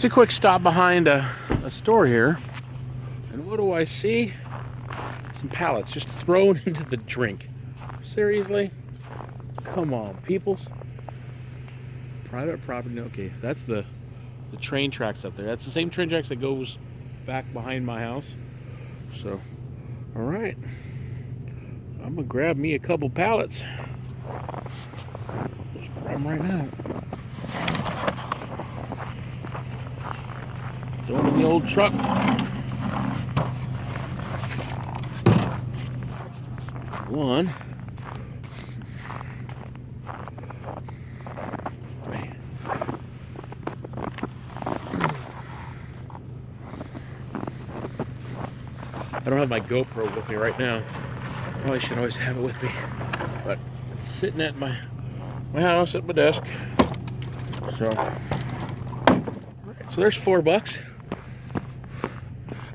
Just a quick stop behind a store here, and what do I see? Some pallets just thrown into the drink. Seriously? Come on, peoples. Private property. Okay, that's the train tracks up there. That's the same train tracks that goes back behind my house. So, all right, I'm gonna grab me a couple pallets. Let's grab them right now. Throw them in the old truck. One. Man. I don't have my GoPro with me right now. Probably should always have it with me, but it's sitting at my house at my desk. So there's $4.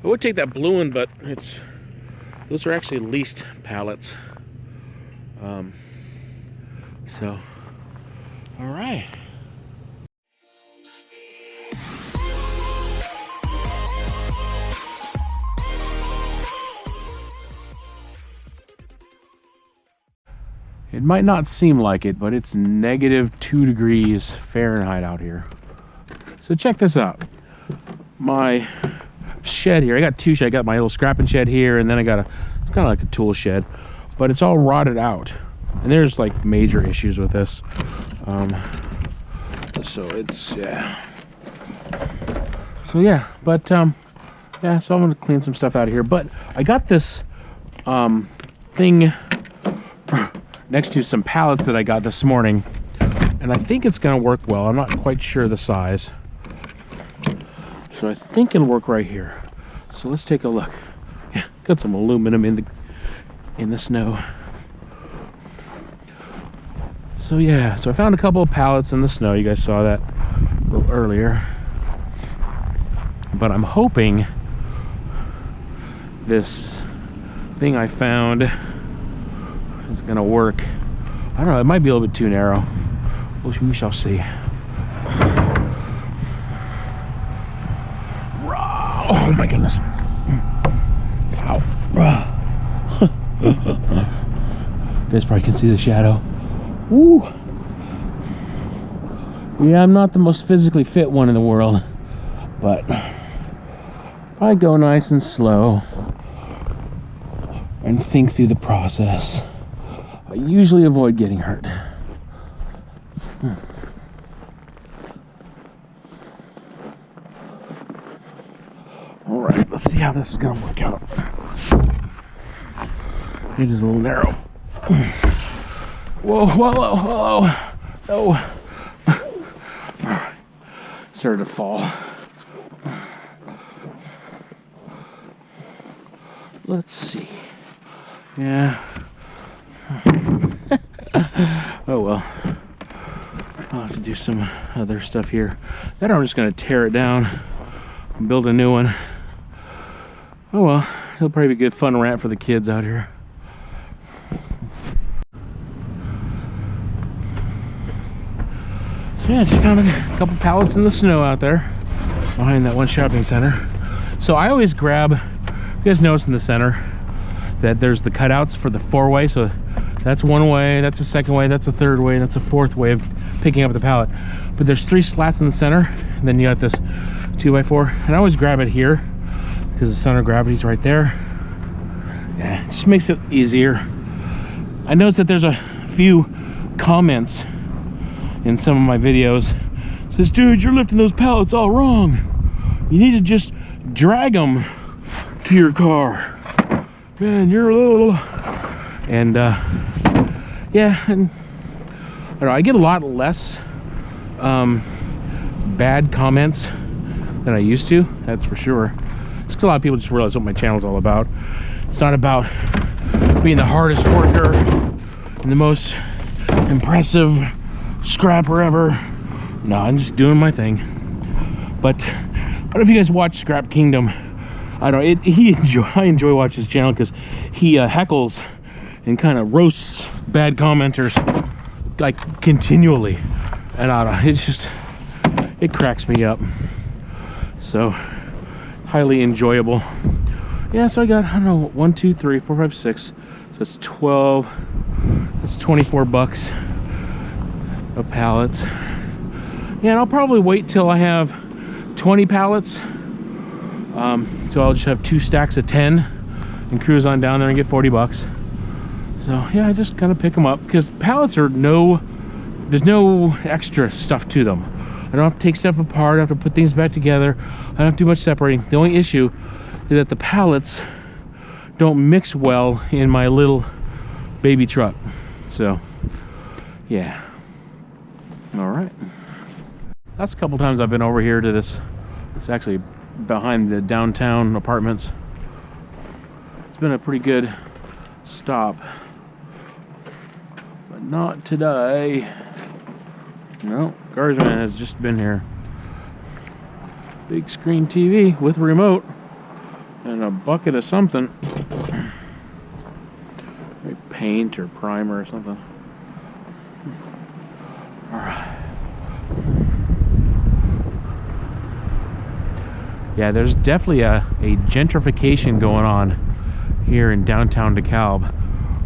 I would take that blue one, but those are actually leased pallets. So all right. It might not seem like it, but it's -2 degrees Fahrenheit out here. So check this out. My shed here, I got two sheds. I got my little scrapping shed here, and then I got kind of like a tool shed, but it's all rotted out. And there's like major issues with this. So it's, yeah. So yeah, but yeah, so I'm gonna clean some stuff out of here. But I got this thing next to some pallets that I got this morning, and I think it's gonna work well. I'm not quite sure the size, so I think it'll work right here. So let's take a look. Yeah, got some aluminum in the snow. So yeah, so I found a couple of pallets in the snow. You guys saw that a little earlier, but I'm hoping this thing I found is gonna work. I don't know, it might be a little bit too narrow. We shall see. Oh my goodness. Ow. You guys probably can see the shadow. Woo! Yeah, I'm not the most physically fit one in the world, but I go nice and slow and think through the process, I usually avoid getting hurt. All right, let's see how this is gonna work out. It is a little narrow. Whoa, whoa, whoa, whoa. Oh. Started to fall. Let's see. Yeah. Oh well. I'll have to do some other stuff here. Then I'm just gonna tear it down and build a new one. Oh well, it'll probably be a good fun rant for the kids out here. So yeah, just found a couple pallets in the snow out there behind that one shopping center. So I always grab, you guys notice in the center that there's the cutouts for the 4-way. So that's one way, that's a second way, that's a third way, and that's a fourth way of picking up the pallet. But there's 3 slats in the center, and then you got this 2x4. And I always grab it here because the center of gravity is right there. Yeah, it just makes it easier. I noticed that there's a few comments in some of my videos. It says, dude, you're lifting those pallets all wrong. You need to just drag them to your car. Man, you're a little... And yeah, and I don't know, I get a lot less bad comments than I used to, that's for sure. It's because a lot of people just realize what my channel's all about. It's not about being the hardest worker and the most impressive scrapper ever. No, I'm just doing my thing. But I don't know if you guys watch Scrap Kingdom. I don't know, I enjoy watching his channel because he heckles and kind of roasts bad commenters like continually, and I don't know, it's just, it cracks me up. So highly enjoyable. Yeah, so I got, I don't know, 1, 2, 3, 4, 5, 6. So it's 12. That's 24 bucks of pallets. Yeah, and I'll probably wait till I have 20 pallets. So I'll just have 2 stacks of 10 and cruise on down there and get 40 bucks. So yeah, I just kind of pick them up because pallets are there's no extra stuff to them. I don't have to take stuff apart. I don't have to put things back together. I don't have to do much separating. The only issue is that the pallets don't mix well in my little baby truck. So yeah. All right. That's a couple times I've been over here to this. It's actually behind the downtown apartments. It's been a pretty good stop, but not today. No, Guardsman has just been here. Big screen TV with remote and a bucket of something. Maybe paint or primer or something. All right. Yeah, there's definitely a gentrification going on here in downtown DeKalb,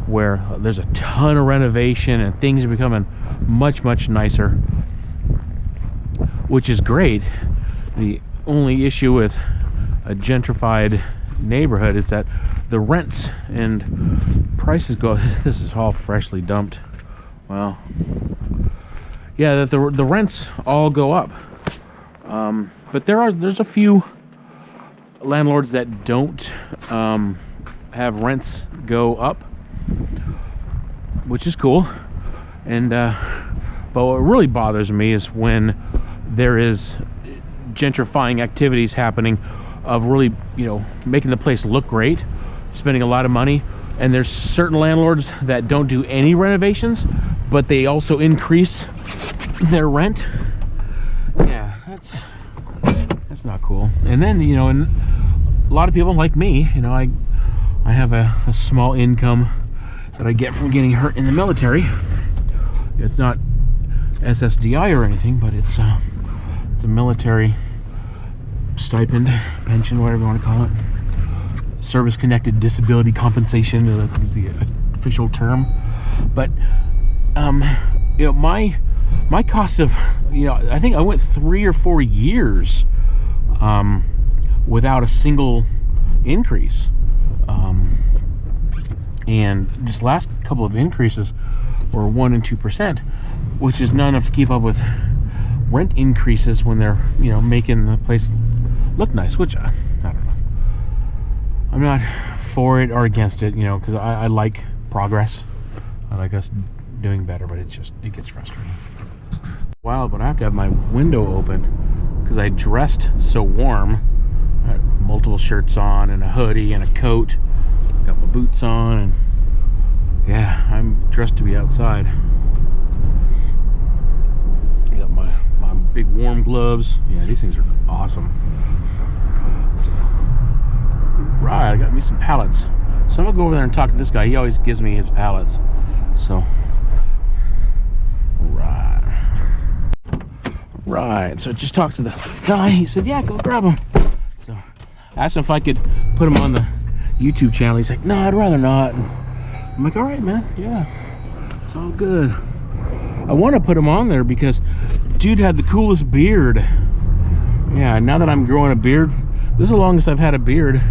where there's a ton of renovation and things are becoming much nicer, which is great. The only issue with a gentrified neighborhood is that the rents and prices go. This is all freshly dumped. Well, yeah, that the rents all go up. But there's a few landlords that don't have rents go up, which is cool. And but what really bothers me is when there is gentrifying activities happening of really, you know, making the place look great, spending a lot of money, and there's certain landlords that don't do any renovations, but they also increase their rent. Yeah, that's not cool. And then, you know, and a lot of people like me, you know, I have a small income that I get from getting hurt in the military. It's not SSDI or anything, but it's a military stipend, pension, whatever you want to call it. Service-connected disability compensation is the official term. But you know, my cost of, you know, I think I went 3 or 4 years without a single increase, and just last couple of increases were 1% and 2%, which is not enough to keep up with rent increases when they're, you know, making the place look nice. Which I don't know. I'm not for it or against it, you know, because I like progress. I like us doing better, but it gets frustrating. Wow, but I have to have my window open because I dressed so warm. I had multiple shirts on and a hoodie and a coat. Got my boots on, and yeah, I'm dressed to be outside. I got my big warm gloves. Yeah, these things are awesome. Right, I got me some pallets. So I'm gonna go over there and talk to this guy. He always gives me his pallets. So, right. So I just talked to the guy. He said, yeah, go grab them. So I asked him if I could put them on the YouTube channel. He's like, no, I'd rather not. And I'm like, all right, man. Yeah, it's all good. I want to put him on there because dude had the coolest beard. Yeah, now that I'm growing a beard, this is the longest I've had a beard.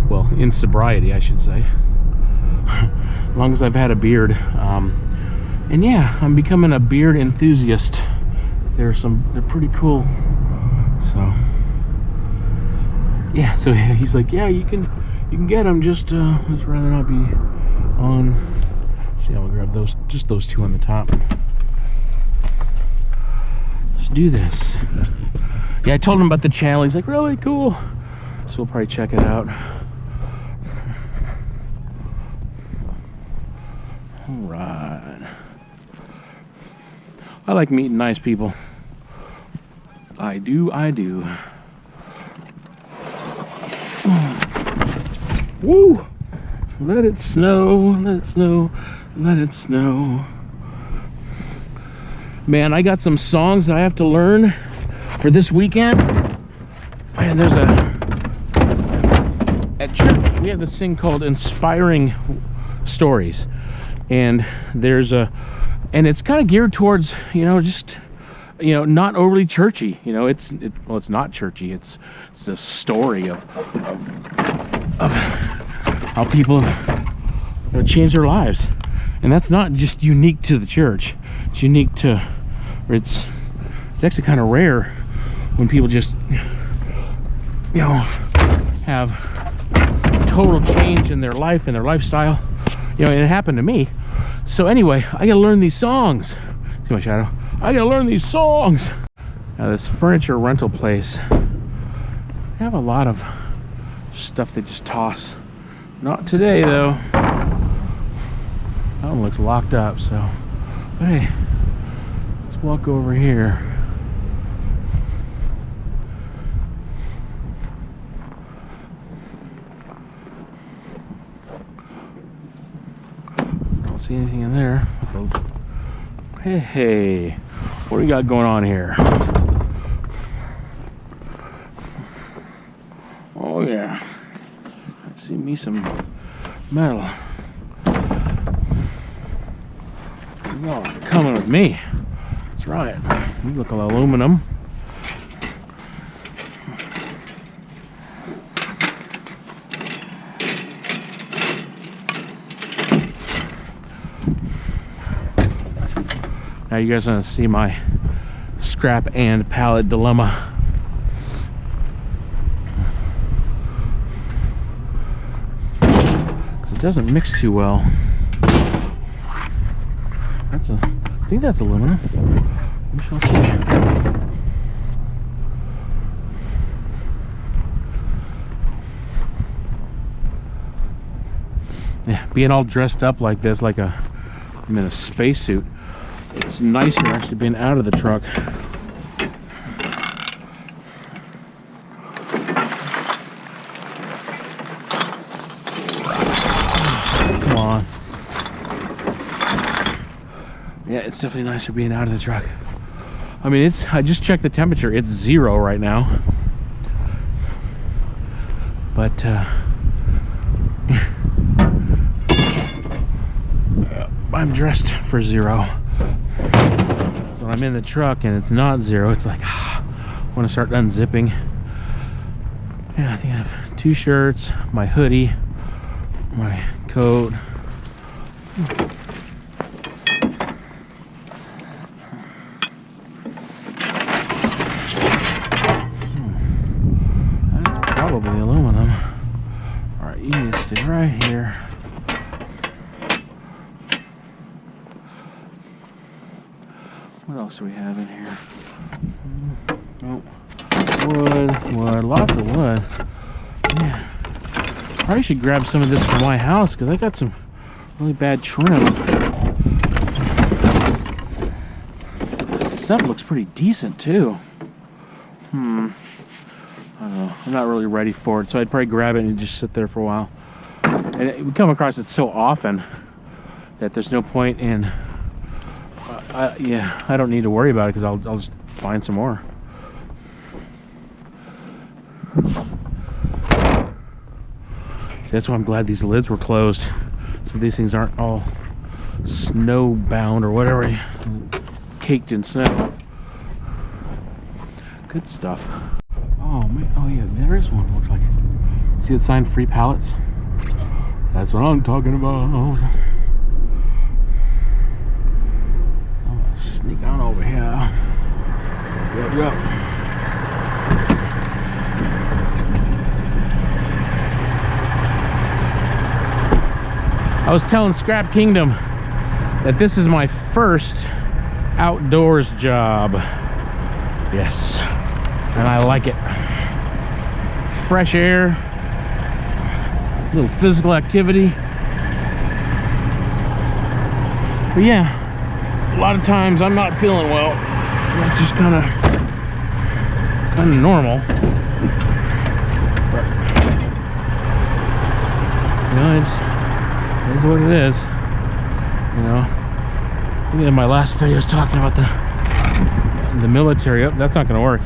Well, in sobriety, I should say. Longest I've had a beard. And yeah, I'm becoming a beard enthusiast. They're pretty cool. So yeah, so he's like, yeah, you can get them, just rather not be on. See, I'll grab those, just those two on the top. Let's do this. Yeah, I told him about the channel. He's like, really cool. So we'll probably check it out. All right. I like meeting nice people. I do. Woo! Let it snow, let it snow, let it snow. Man, I got some songs that I have to learn for this weekend. And there's at church, we have this thing called Inspiring Stories. And and it's kind of geared towards, just, not overly churchy. Well, it's not churchy. It's a story of how people change their lives. And that's not just unique to the church. It's unique to, or it's actually kind of rare when people just, have total change in their life and their lifestyle. It happened to me. So anyway, I gotta learn these songs. See my shadow? I gotta learn these songs. Now this furniture rental place, they have a lot of stuff they just toss. Not today though. That one looks locked up, so. But hey, let's walk over here. Don't see anything in there. Hey, what do we got going on here? Oh yeah, I see me some metal. Y'all are coming with me. That's right. You look like aluminum. Now you guys are gonna see my scrap and pallet dilemma. Because it doesn't mix too well. I think that's aluminum. We shall see. Yeah, being all dressed up like this, like I'm in a spacesuit, it's nicer actually being out of the truck. Come on. Yeah, it's definitely nicer being out of the truck. I mean, I just checked the temperature. It's 0 right now. But, I'm dressed for 0. So when I'm in the truck and it's not 0, it's like, I want to start unzipping. Yeah, I think I have 2 shirts, my hoodie, my coat. Probably aluminum. Alright, you need to stay right here. What else do we have in here? Oh, wood, lots of wood. Yeah. Probably should grab some of this from my house because I got some really bad trim. Stuff looks pretty decent too. I don't know. I'm not really ready for it, so I'd probably grab it and just sit there for a while. And we come across it so often that there's no point in. I don't need to worry about it because I'll just find some more. See, that's why I'm glad these lids were closed, so these things aren't all snow-bound or whatever, caked in snow. Good stuff. Oh man, oh yeah, there is one, looks like. See it signed free pallets? That's what I'm talking about. I'm gonna sneak on over here. Yep. I was telling Scrap Kingdom that this is my first outdoors job. Yes, and I like it. Fresh air, a little physical activity. But yeah, a lot of times I'm not feeling well. It's just kind of normal. But you know, it is what it is. You know, I think in my last video I was talking about the military. Oh, that's not going to work.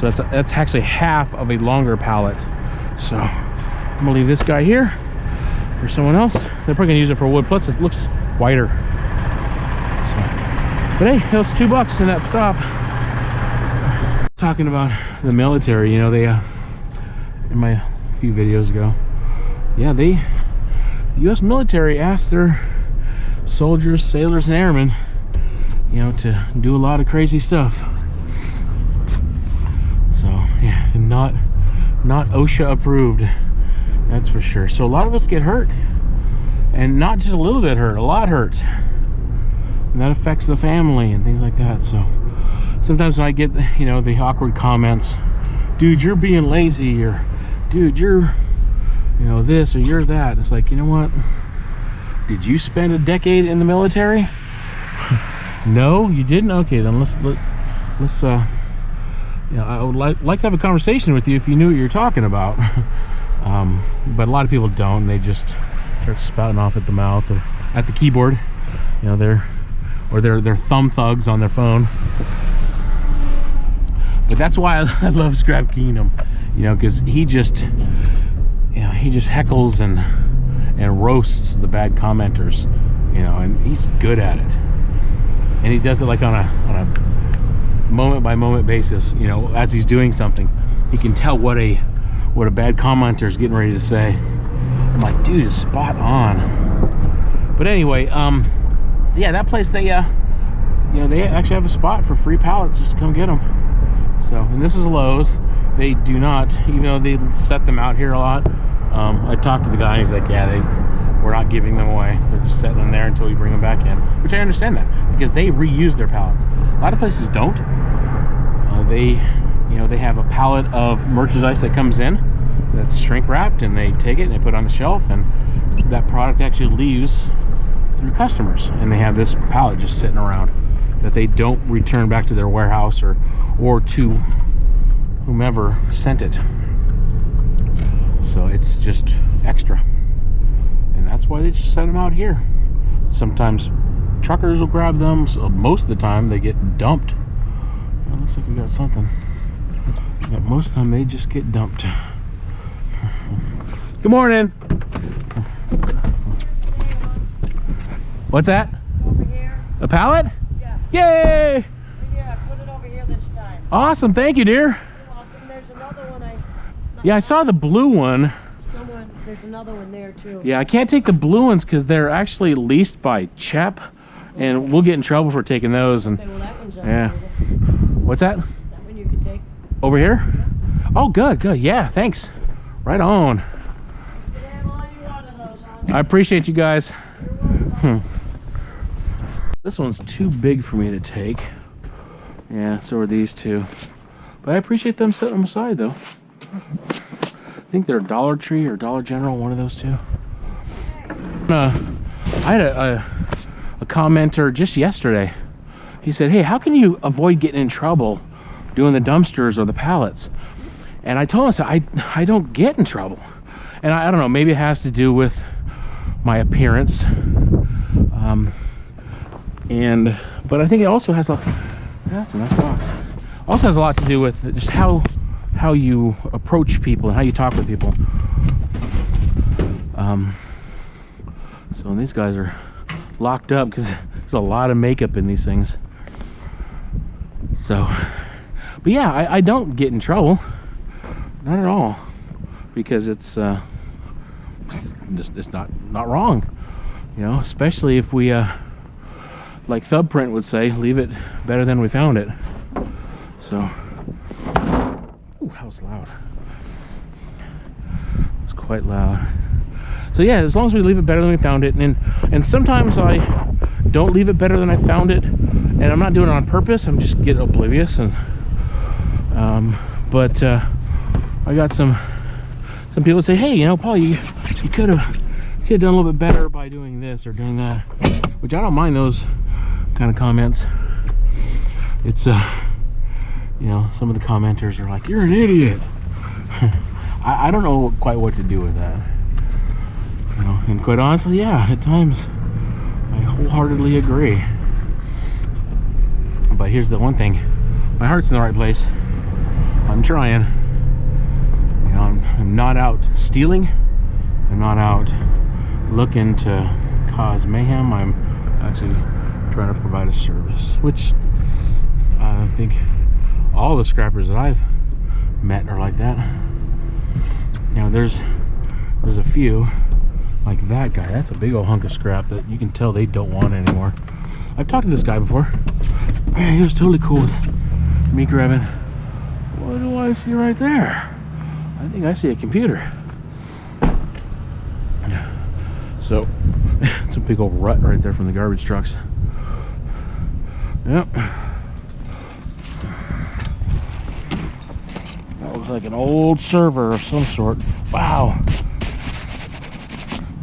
So that's actually half of a longer pallet. So I'm gonna leave this guy here for someone else. They're probably gonna use it for wood, plus it looks wider. So, but hey, it was $2 in that stop. Talking about the military, you know, they in my few videos ago, yeah, the U.S. military asked their soldiers, sailors, and airmen, you know, to do a lot of crazy stuff. So yeah, not OSHA approved, that's for sure. So a lot of us get hurt, and not just a little bit hurt, a lot hurt, and that affects the family and things like that. So sometimes when I get, you know, the awkward comments, dude, you're being lazy, or dude, you're, you know, this or you're that, it's like, you know what, did you spend a decade in the military? No, you didn't? Okay, then let's you know, I would like to have a conversation with you if you knew what you're talking about. But a lot of people don't. They just start spouting off at the mouth or at the keyboard. You know, they're thumb thugs on their phone. But that's why I love Scrap Kingdom, you know, because he just heckles and roasts the bad commenters, you know, and he's good at it. And he does it like on a moment by moment basis, you know, as he's doing something. He can tell what a bad commenter is getting ready to say. I'm like, dude, it's spot on. But anyway, yeah, that place, they you know, they actually have a spot for free pallets just to come get them. So, and this is Lowe's. They do not, even though they set them out here a lot, I talked to the guy and he's like, yeah, we're not giving them away. They're just setting them there until we bring them back in, which I understand that, because they reuse their pallets. A lot of places don't. You know, they have a pallet of merchandise that comes in that's shrink wrapped, and they take it and they put it on the shelf, and that product actually leaves through customers, and they have this pallet just sitting around that they don't return back to their warehouse or to whomever sent it. So it's just extra, and that's why they just set them out here. Sometimes truckers will grab them, so most of the time they get dumped. It looks like we got something. Yeah, most of the time they just get dumped. Good morning. What's that? Over here. A pallet? Yeah. Yay! Yeah, put it over here this time. Awesome, thank you, dear. You're welcome. There's another one. Yeah, I saw the blue one. There's another one there too. Yeah, I can't take the blue ones because they're actually leased by CHEP, and we'll get in trouble for taking those. And okay, well, that one's yeah. What's that? That one you can take. Over here? Yeah. Oh, good. Yeah, thanks. Right on. I appreciate you guys. This one's too big for me to take. Yeah, so are these two. But I appreciate them setting them aside, though. I think they're Dollar Tree or Dollar General, one of those two. I had a commenter just yesterday. He said, hey, how can you avoid getting in trouble doing the dumpsters or the pallets? And I told him, I don't get in trouble. And I don't know, maybe it has to do with my appearance. But I think it also has that's a nice box. Also has a lot to do with just how you approach people and how you talk with people. So these guys are locked up because there's a lot of makeup in these things. So, but yeah, I don't get in trouble, not at all, because it's not wrong, you know. Especially if we, like Thumbprint would say, leave it better than we found it. So, ooh, that was loud. It was quite loud. So yeah, as long as we leave it better than we found it, and sometimes I don't leave it better than I found it, and I'm not doing it on purpose. I'm just getting oblivious, and but I got some people say, hey, you know, Paul, you could have done a little bit better by doing this or doing that, which I don't mind those kind of comments. It's you know, some of the commenters are like, you're an idiot. I don't know quite what to do with that. You know, and quite honestly, yeah, at times I wholeheartedly agree. But here's the one thing, my heart's in the right place. I'm trying. You know, I'm not out stealing. I'm not out looking to cause mayhem. I'm actually trying to provide a service, which I think all the scrappers that I've met are like that. Now there's a few like that guy. That's a big old hunk of scrap that you can tell they don't want anymore. I've talked to this guy before. He was totally cool with me grabbing. What do I see right there? I think I see a computer. So it's a big old rut right there from the garbage trucks. Yep. That looks like an old server of some sort. Wow.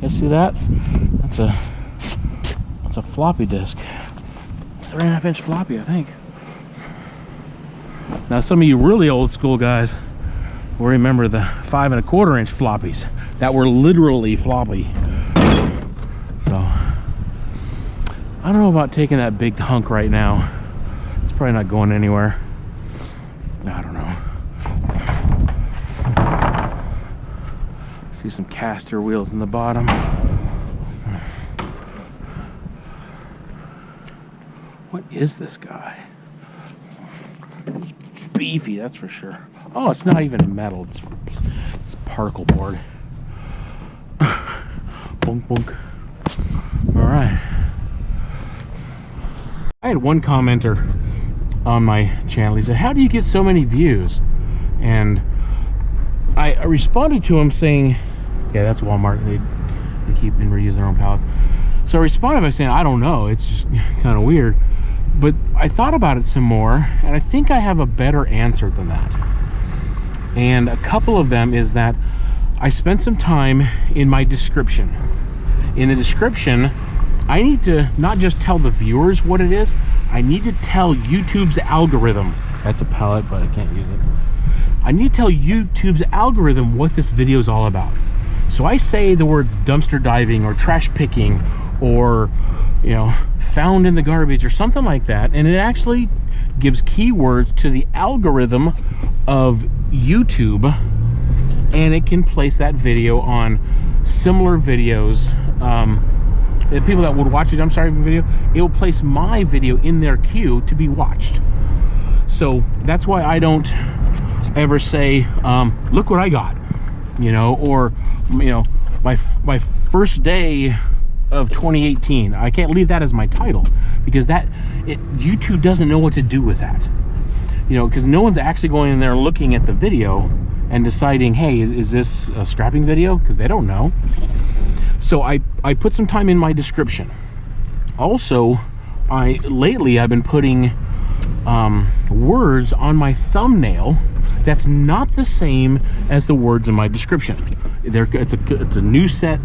You see that? That's a floppy disk. 3.5-inch floppy, I think. Now some of you really old school guys will remember the 5.25-inch floppies that were literally floppy. So I don't know about taking that big hunk right now. It's probably not going anywhere. I don't know. See some caster wheels in the bottom. What is this guy? It's beefy, that's for sure. Oh, it's not even metal. It's particle board. Boink, boink. All right. I had one commenter on my channel. He said, "How do you get so many views?" And I responded to him saying, "Yeah, that's Walmart. They keep and reuse their own pallets." So I responded by saying, "I don't know. It's just kind of weird." But I thought about it some more, and I think I have a better answer than that. And a couple of them is that I spent some time in my description. In the description, I need to not just tell the viewers what it is, I need to tell YouTube's algorithm. That's a pallet, but I can't use it. I need to tell YouTube's algorithm what this video is all about. So I say the words dumpster diving or trash picking or, you know, found in the garbage or something like that, and it actually gives keywords to the algorithm of YouTube, and it can place that video on similar videos. The people that would watch a dumpster diving video, it will place my video in their queue to be watched. So that's why I don't ever say, look what I got, you know, or, you know, my first day of 2018. I can't leave that as my title, because YouTube doesn't know what to do with that, you know, because no one's actually going in there looking at the video and deciding, hey, is this a scrapping video? Because they don't know. So I put some time in my description. Also, lately I've been putting words on my thumbnail that's not the same as the words in my description. It's a new set,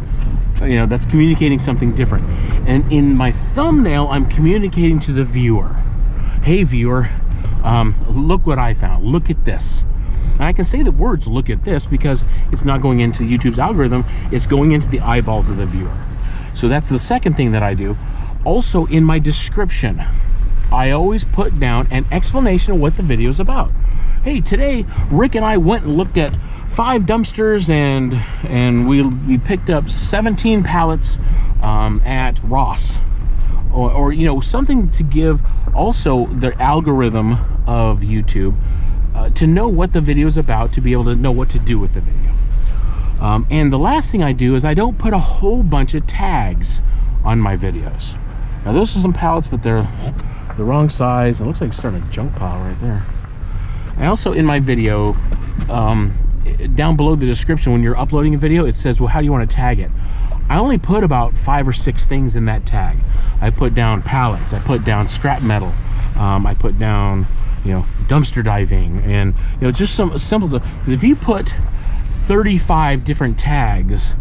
you know, that's communicating something different. And in my thumbnail, I'm communicating to the viewer, hey viewer, look what I found, look at this. And I can say the words look at this because it's not going into YouTube's algorithm, it's going into the eyeballs of the viewer. So that's the second thing that I do. Also in my description, I always put down an explanation of what the video is about. Hey, today Rick and I went and looked at 5 dumpsters and we picked up 17 pallets at Ross, or you know, something to give also the algorithm of YouTube to know what the video is about, to be able to know what to do with the video. And the last thing I do is I don't put a whole bunch of tags on my videos. Now those are some pallets, but they're the wrong size. It looks like it's starting a junk pile right there. I also, in my video, down below the description, when you're uploading a video, it says, well, how do you want to tag it? I only put about 5 or 6 things in that tag. I put down pallets, I put down scrap metal, I put down, you know, dumpster diving, and, you know, just some simple. If you put 35 different tags,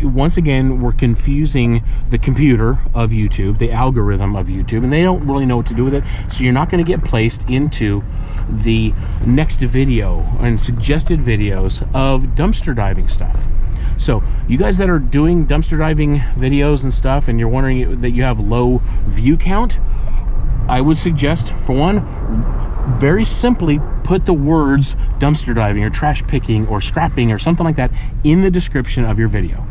once again, we're confusing the computer of YouTube, the algorithm of YouTube, and they don't really know what to do with it. So you're not going to get placed into the next video and suggested videos of dumpster diving stuff. So you guys that are doing dumpster diving videos and stuff, and you're wondering that you have low view count, I would suggest, for one, very simply put the words dumpster diving or trash picking or scrapping or something like that in the description of your video.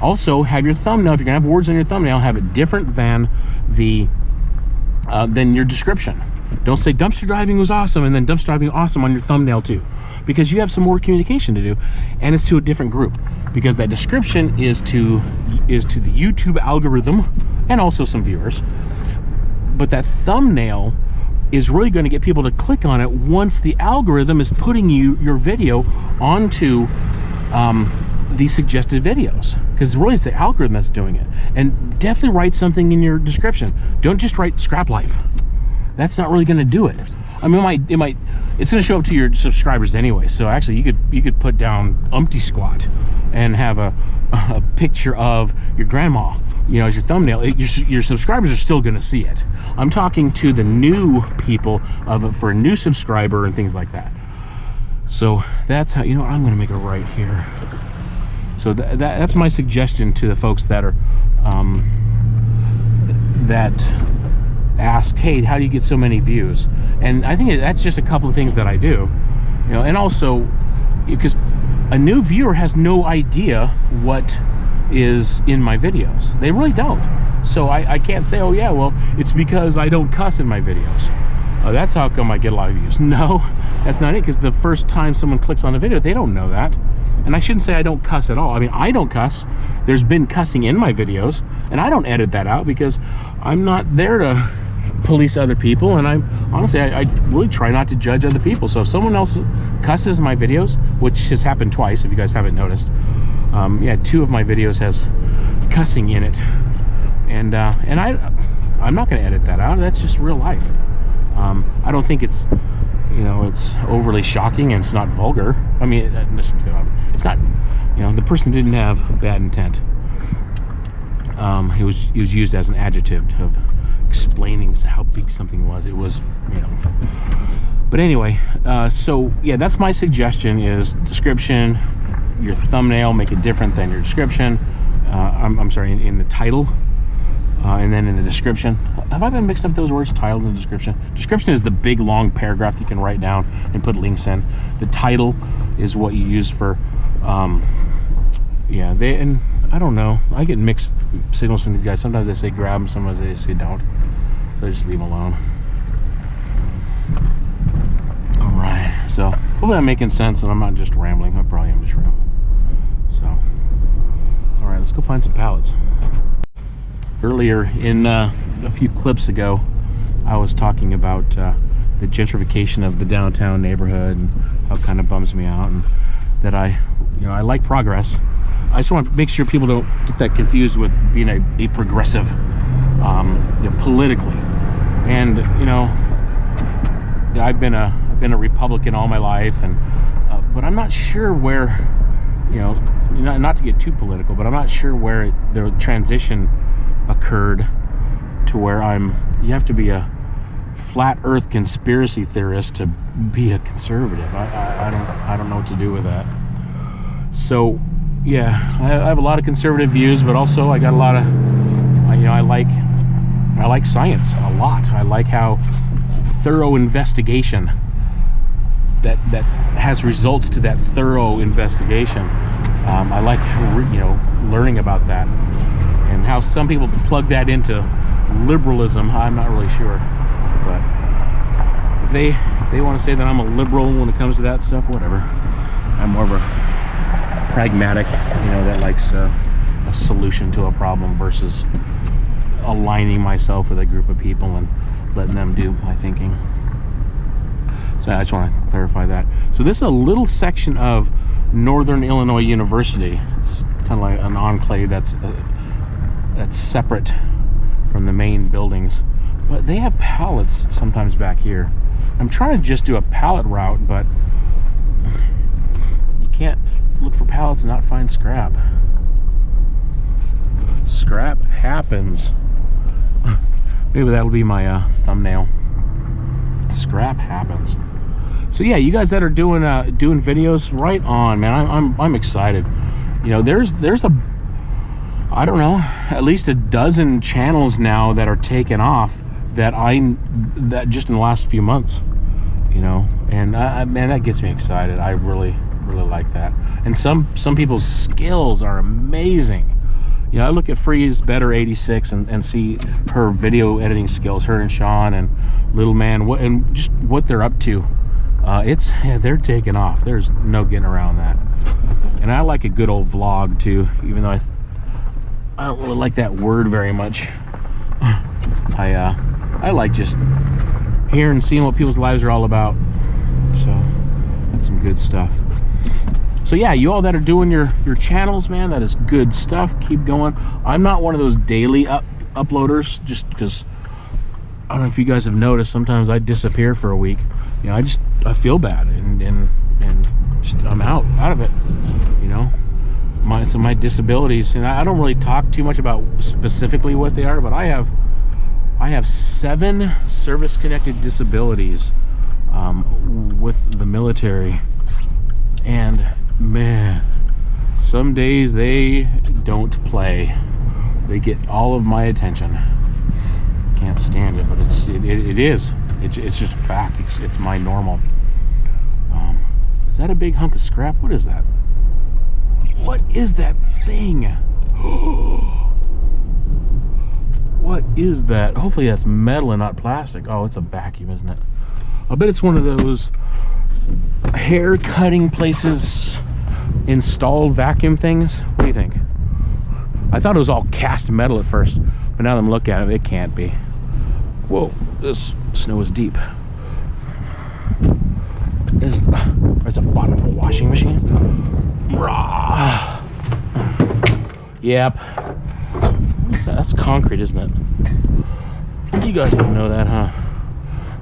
Also, have your thumbnail, if you're gonna have words on your thumbnail, have it different than than your description. Don't say dumpster diving was awesome and then dumpster diving awesome on your thumbnail too, because you have some more communication to do, and it's to a different group, because that description is to the YouTube algorithm and also some viewers, but that thumbnail is really going to get people to click on it once the algorithm is putting your video onto these suggested videos, because really it's the algorithm that's doing it. And definitely write something in your description. Don't just write scrap life. That's not really going to do it. I mean, it's going to show up to your subscribers anyway. So actually, you could put down Umpty Squat and have a picture of your grandma, you know, as your thumbnail. Your subscribers are still going to see it. I'm talking to the new people for a new subscriber and things like that. So that's how, you know, I'm going to make it right here. So that's my suggestion to the folks that are that ask, hey, how do you get so many views? And I think that's just a couple of things that I do, you know. And also, because a new viewer has no idea what is in my videos. They really don't. So I can't say, oh yeah, well, it's because I don't cuss in my videos. That's how come I get a lot of views. No, that's not it, because the first time someone clicks on a video, they don't know that. And I shouldn't say I don't cuss at all. I mean, I don't cuss. There's been cussing in my videos, and I don't edit that out because I'm not there to police other people, and honestly, I really try not to judge other people. So if someone else cusses in my videos, which has happened twice, if you guys haven't noticed, yeah, 2 of my videos has cussing in it, and I'm not going to edit that out. That's just real life. I don't think it's, you know, it's overly shocking, and it's not vulgar. I mean, it's not, you know, the person didn't have bad intent. It was used as an adjective of explaining how big something was. It was, you know. But anyway, so yeah, that's my suggestion: is description, your thumbnail, make it different than your description. I'm sorry, in the title, and then in the description. Have I been mixed up those words, title and description? Description is the big long paragraph you can write down and put links in. The title is what you use for, yeah, and I don't know. I get mixed signals from these guys. Sometimes they say grab them, sometimes they say don't. So I just leave them alone. All right, so hopefully I'm making sense and I'm not just rambling. I probably am just rambling. So, all right, let's go find some pallets. Earlier in a few clips ago, I was talking about the gentrification of the downtown neighborhood and how it kind of bums me out, and that I like progress. I just want to make sure people don't get that confused with being a progressive, you know, politically. And you know, I've been a Republican all my life, and but I'm not sure where, you know, not to get too political, but I'm not sure where the transition occurred to where you have to be a flat earth conspiracy theorist to be a conservative. I don't know what to do with that. So yeah, I have a lot of conservative views, but also I got a lot of, you know, I like science a lot. I like how thorough investigation that has results to that thorough investigation. I like, you know, learning about that, and how some people plug that into liberalism. I'm not really sure, but if they want to say that I'm a liberal when it comes to that stuff, whatever. I'm more of a pragmatic, you know, that likes a solution to a problem versus aligning myself with a group of people and letting them do my thinking. So I just want to clarify that. So this is a little section of Northern Illinois University. It's kind of like an enclave that's separate from the main buildings, but they have pallets sometimes back here. I'm trying to just do a pallet route, but you can't look for pallets and not find scrap. Scrap happens. Maybe that'll be my thumbnail. Scrap happens. So yeah, you guys that are doing videos, right on, man. I'm excited. You know, there's I don't know, at least a dozen channels now that are taken off that just in the last few months. you know, and man, that gets me excited. I really like that. And some people's skills are amazing. You know, I look at Freeze Better 86 and see her video editing skills, her and Sean and Little Man, and just what they're up to. They're taking off. There's no getting around that. And I like a good old vlog too, even though I don't really like that word very much. I like just hearing and seeing what people's lives are all about. So that's some good stuff. So yeah, you all that are doing your channels, man, that is good stuff. Keep going. I'm not one of those daily uploaders, just because I don't know if you guys have noticed, sometimes I disappear for a week. You know, I feel bad and just, I'm out of it, you know. My disabilities, and I don't really talk too much about specifically what they are, but I have 7 service-connected disabilities with the military, and man, some days they don't play. They get all of my attention. Can't stand it, but it's just a fact. It's my normal. Is that a big hunk of scrap? What is that? What is that thing? What is that? Hopefully that's metal and not plastic. Oh, it's a vacuum, isn't it? I bet it's one of those hair cutting places installed vacuum things. What do you think? I thought it was all cast metal at first, but now that I'm looking at it, it can't be. Whoa, this snow is deep. There's a bottom of a washing machine. Rah. Yep. That's concrete, isn't it? You guys don't know that, huh?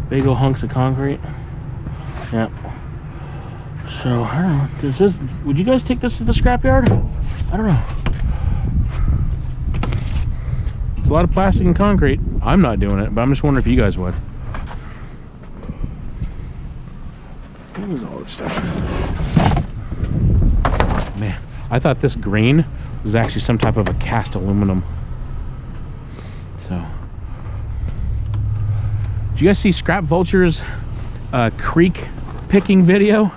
Big old hunks of concrete. Yep. So I don't know. Would you guys take this to the scrapyard? I don't know. It's a lot of plastic and concrete. I'm not doing it, but I'm just wondering if you guys would. What is all this stuff? Man, I thought this green was actually some type of a cast aluminum. So, did you guys see Scrap Vulture's creek picking video?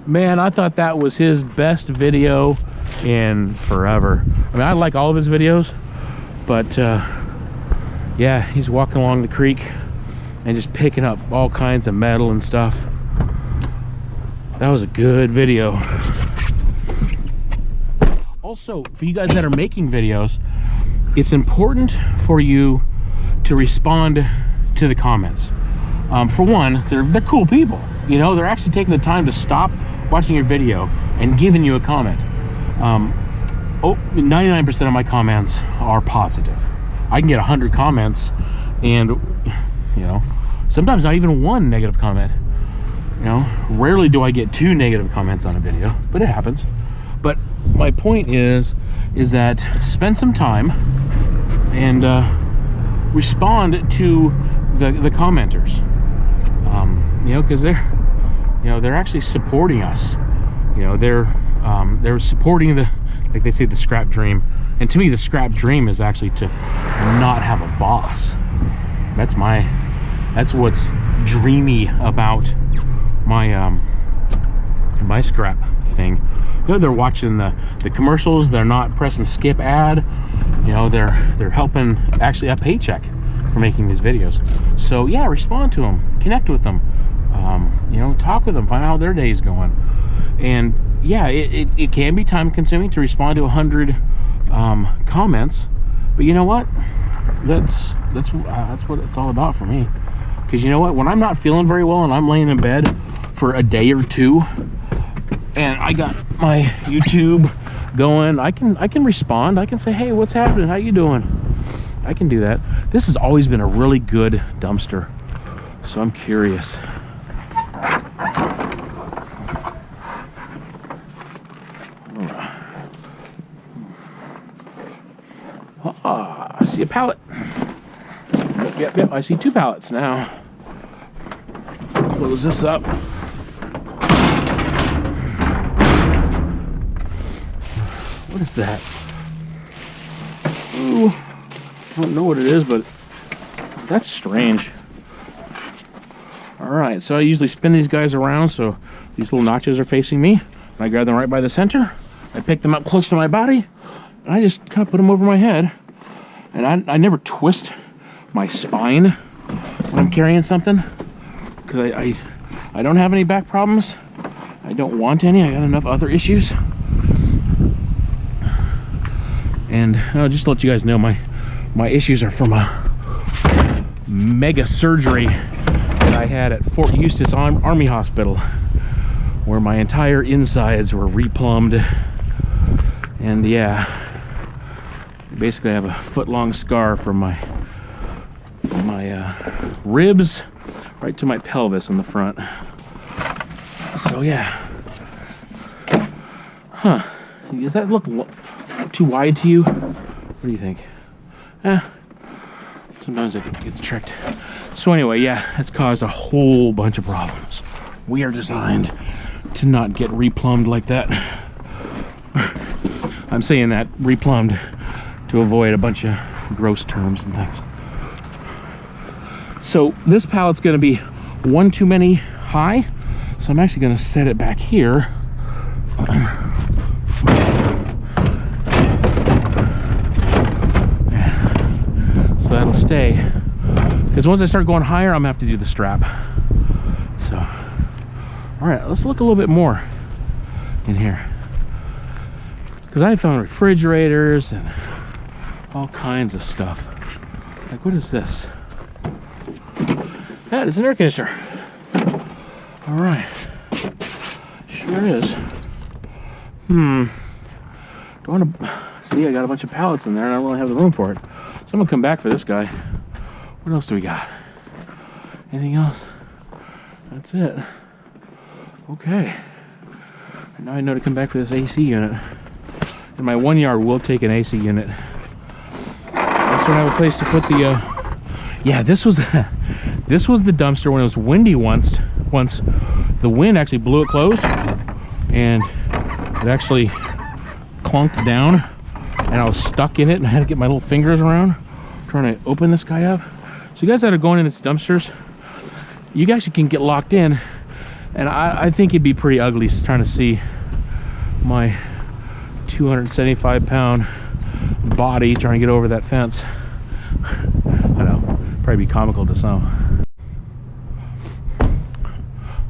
Man, I thought that was his best video in forever. I mean, I like all of his videos, but yeah, he's walking along the creek and just picking up all kinds of metal and stuff. That was a good video. Also, for you guys that are making videos, it's important for you to respond to the comments. For one, they're cool people. You know, they're actually taking the time to stop watching your video and giving you a comment. 99% of my comments are positive. I can get 100 comments and, you know, sometimes not even one negative comment. You know, rarely do I get 2 negative comments on a video, but it happens. But my point is that spend some time and respond to the commenters. You know, because they're actually supporting us. You know, they're supporting like they say, the scrap dream. And to me, the scrap dream is actually to not have a boss. That's what's dreamy about my scrap thing. You know, they're watching the commercials. They're not pressing skip ad. You know, they're helping actually a paycheck for making these videos. So yeah, respond to them, connect with them. You know, talk with them, find out how their day is going. And yeah, it can be time consuming to respond to 100 comments, but you know what? That's what it's all about for me. Because you know what? When I'm not feeling very well and I'm laying in bed for a day or two, and I got my YouTube going, I can respond. I can say, hey, what's happening? How you doing? I can do that. This has always been a really good dumpster, so I'm curious. Ah, I see a pallet. Yep, I see 2 pallets now. Close this up. What is that? Ooh, I don't know what it is, but that's strange. All All right, so I usually spin these guys around so these little notches are facing me. And I grab them right by the center. I pick them up close to my body, and I just kind of put them over my head. And I never twist my spine when I'm carrying something, because I don't have any back problems. I don't want any. I got enough other issues. And just to let you guys know, my issues are from a mega surgery that I had at Fort Eustis Army Hospital, where my entire insides were replumbed. And yeah, basically I have a foot-long scar from my ribs right to my pelvis in the front. So yeah. Huh. Does that look too wide to you? What do you think? Sometimes it gets tricked. So anyway, yeah, it's caused a whole bunch of problems. We are designed to not get replumbed like that. I'm saying that, replumbed, to avoid a bunch of gross terms and things. So this pallet's going to be one too many high, so I'm actually going to set it back here. So that'll stay, because once I start going higher, I'm going to have to do the strap. So, all right, let's look a little bit more in here, because I found refrigerators and all kinds of stuff. Like, what is this? That is an air conditioner. All right, sure is. Do I want to see? I got a bunch of pallets in there, and I don't really have the room for it. So I'm gonna come back for this guy. What else do we got? Anything else? That's it. Okay. Now I know to come back for this AC unit. And my 1 yard will take an AC unit. I also have a place to put the. Yeah, this was this was the dumpster when it was windy once. The wind actually blew it closed, and it actually clunked down, and I was stuck in it, and I had to get my little fingers around trying to open this guy up. So you guys that are going in these dumpsters, you guys can get locked in, and I think it'd be pretty ugly trying to see my 275-pound body trying to get over that fence. I know, probably be comical to some.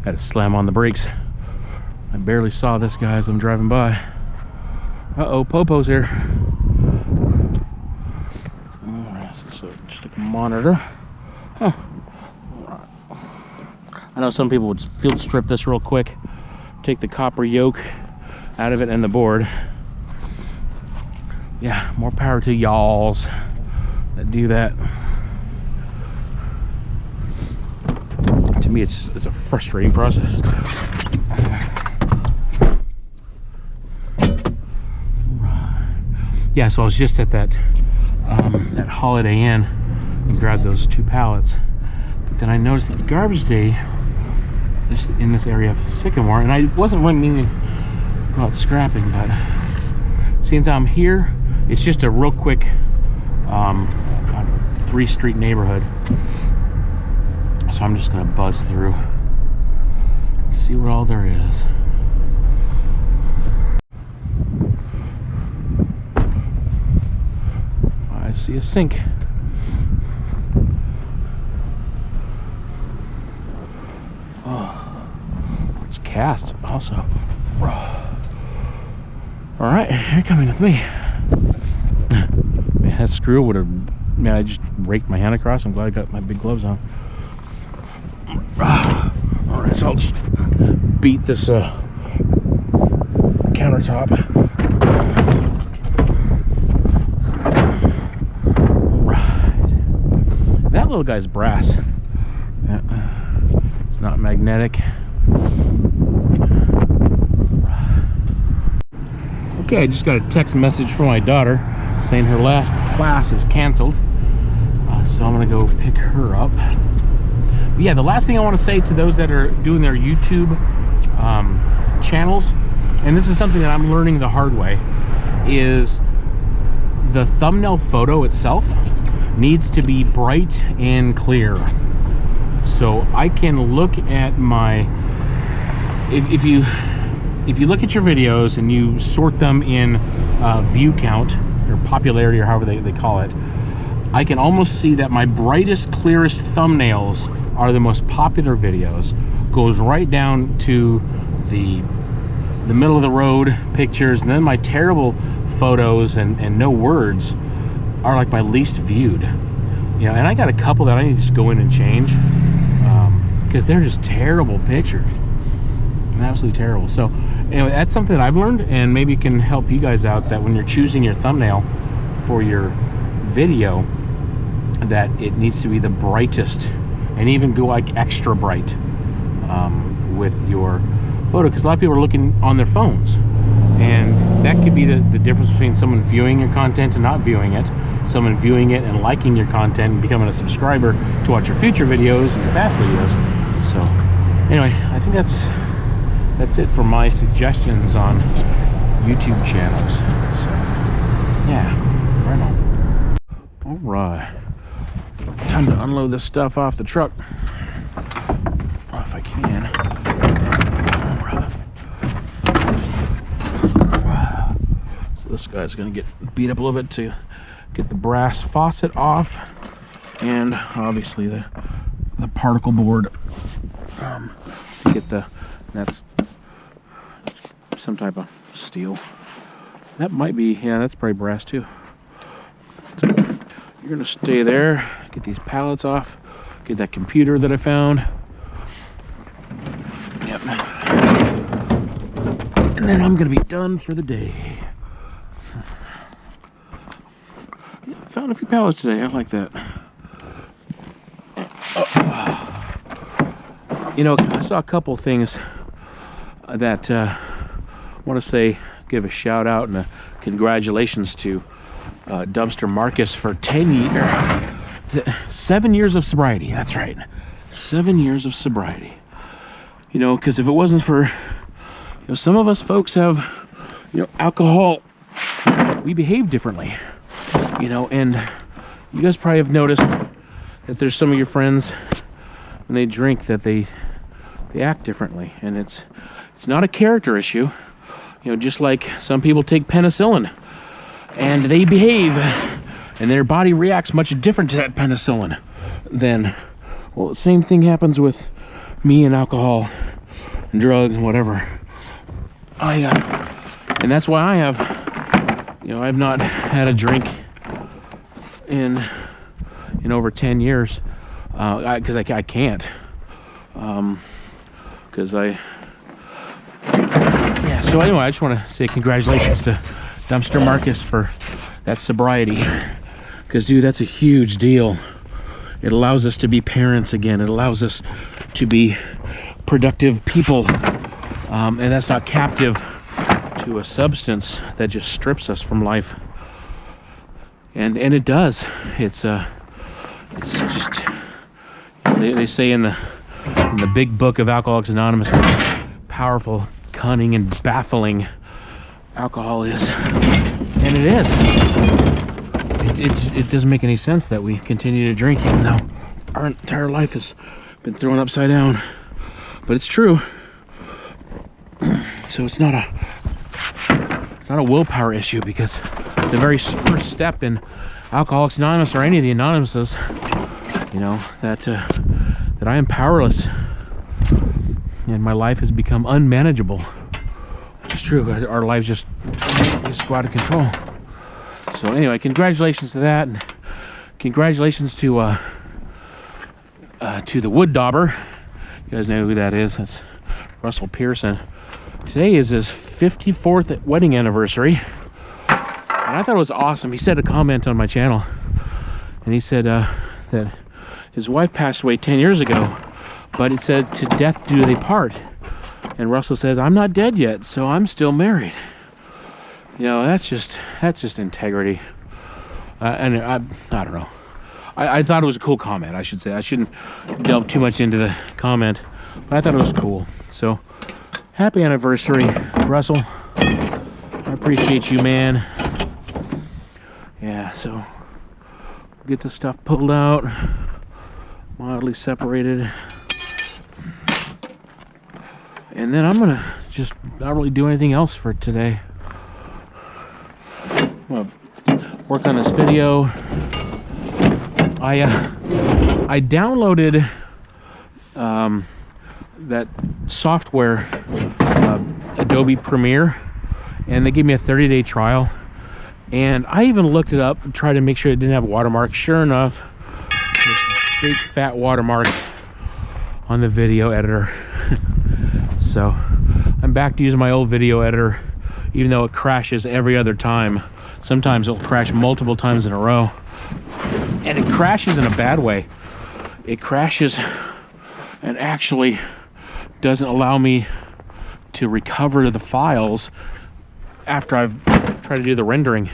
Had to slam on the brakes. I barely saw this guy as I'm driving by. Uh-oh, Popo's here. Alright, so just a monitor. Huh. I know some people would field strip this real quick, take the copper yoke out of it and the board. Yeah, more power to y'alls that do that. To me, it's a frustrating process. Yeah, so I was just at that Holiday Inn and grabbed those 2 pallets. But then I noticed it's garbage day just in this area of Sycamore, and I wasn't really meaning to go out scrapping, but since I'm here, it's just a real quick 3-street neighborhood. So I'm just gonna buzz through and see what all there is. I see a sink. Oh, it's cast also. All right, you're coming with me. Man, that screw would have, man, I just raked my hand across. I'm glad I got my big gloves on. All right, so I'll just beat this countertop. That little guy's brass. Yeah. It's not magnetic. Okay, I just got a text message from my daughter saying her last class is canceled. So I'm gonna go pick her up. But yeah, the last thing I want to say to those that are doing their YouTube channels, and this is something that I'm learning the hard way, is the thumbnail photo itself needs to be bright and clear. So I can look at my, if you look at your videos and you sort them in view count or popularity or however they call it, I can almost see that my brightest, clearest thumbnails are the most popular videos. Goes right down to the middle of the road pictures, and then my terrible photos and no words are like my least viewed. You know, and I got a couple that I need to just go in and change because they're just terrible pictures. Absolutely terrible. So anyway, that's something that I've learned, and maybe it can help you guys out, that when you're choosing your thumbnail for your video, that it needs to be the brightest, and even go like extra bright with your photo, because a lot of people are looking on their phones, and that could be the difference between someone viewing your content and not viewing it, someone viewing it and liking your content and becoming a subscriber to watch your future videos and your past videos. So anyway, I think that's it for my suggestions on YouTube channels. So yeah, right on. All right, time to unload this stuff off the truck. Well, if I can. So this guy's gonna get beat up a little bit to get the brass faucet off, and obviously the particle board. Get that's some type of steel. That might be, yeah, that's probably brass too. So you're gonna stay there, get these pallets off, get that computer that I found. Yep. And then I'm gonna be done for the day. Yeah, I found a few pallets today, I like that. You know, I saw a couple things that I want to say, give a shout out and a congratulations to Dumpster Marcus for 7 years of sobriety. That's right, 7 years of sobriety. You know, because if it wasn't for, you know, some of us folks have, you know, alcohol, we behave differently. You know, and you guys probably have noticed that there's some of your friends, when they drink, that they act differently, and it's not a character issue. You know, just like some people take penicillin and they behave, and their body reacts much different to that penicillin than, well, the same thing happens with me and alcohol and drugs and whatever. And that's why I have, you know, I've not had a drink in over 10 years, because I can't, because yeah. So anyway, I just want to say congratulations to Dumpster Marcus for that sobriety, because dude, that's a huge deal. It allows us to be parents again. It allows us to be productive people, and that's not captive to a substance that just strips us from life. And it does. It's just, they say in the big book of Alcoholics Anonymous how powerful, cunning, and baffling alcohol is, and it is. It doesn't make any sense that we continue to drink even though our entire life has been thrown upside down, but it's true. So it's not a willpower issue, because the very first step in Alcoholics Anonymous, or any of the Anonymouses, you know, that I am powerless and my life has become unmanageable. It's true. Our lives just go out of control. So anyway, congratulations to that, and congratulations to the wood dauber. You guys know who that is? That's Russell Pearson. Today is his 54th wedding anniversary, and I thought it was awesome. He said a comment on my channel, and he said that his wife passed away 10 years ago, but it said, "To death do they part." And Russell says, "I'm not dead yet, so I'm still married." You know, that's just integrity. And I don't know. I thought it was a cool comment, I should say. I shouldn't delve too much into the comment, but I thought it was cool. So, happy anniversary, Russell. I appreciate you, man. Yeah, so get the stuff pulled out, mildly separated. And then I'm gonna just not really do anything else for today. I'm gonna work on this video. I downloaded that software, Adobe Premiere, and they gave me a 30-day trial. And I even looked it up and tried to make sure it didn't have a watermark. Sure enough, this big fat watermark on the video editor. So I'm back to using my old video editor, even though it crashes every other time. Sometimes it'll crash multiple times in a row. And it crashes in a bad way. It crashes and actually doesn't allow me to recover the files after I've tried to do the rendering.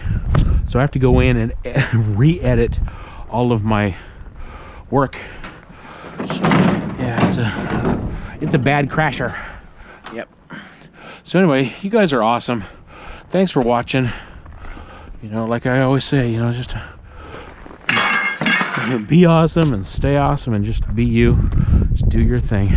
So I have to go in and re-edit all of my work. So, yeah, it's a bad crasher. Yep. So anyway, you guys are awesome. Thanks for watching. You know, like I always say, you know, just be awesome and stay awesome and just be you. Just do your thing.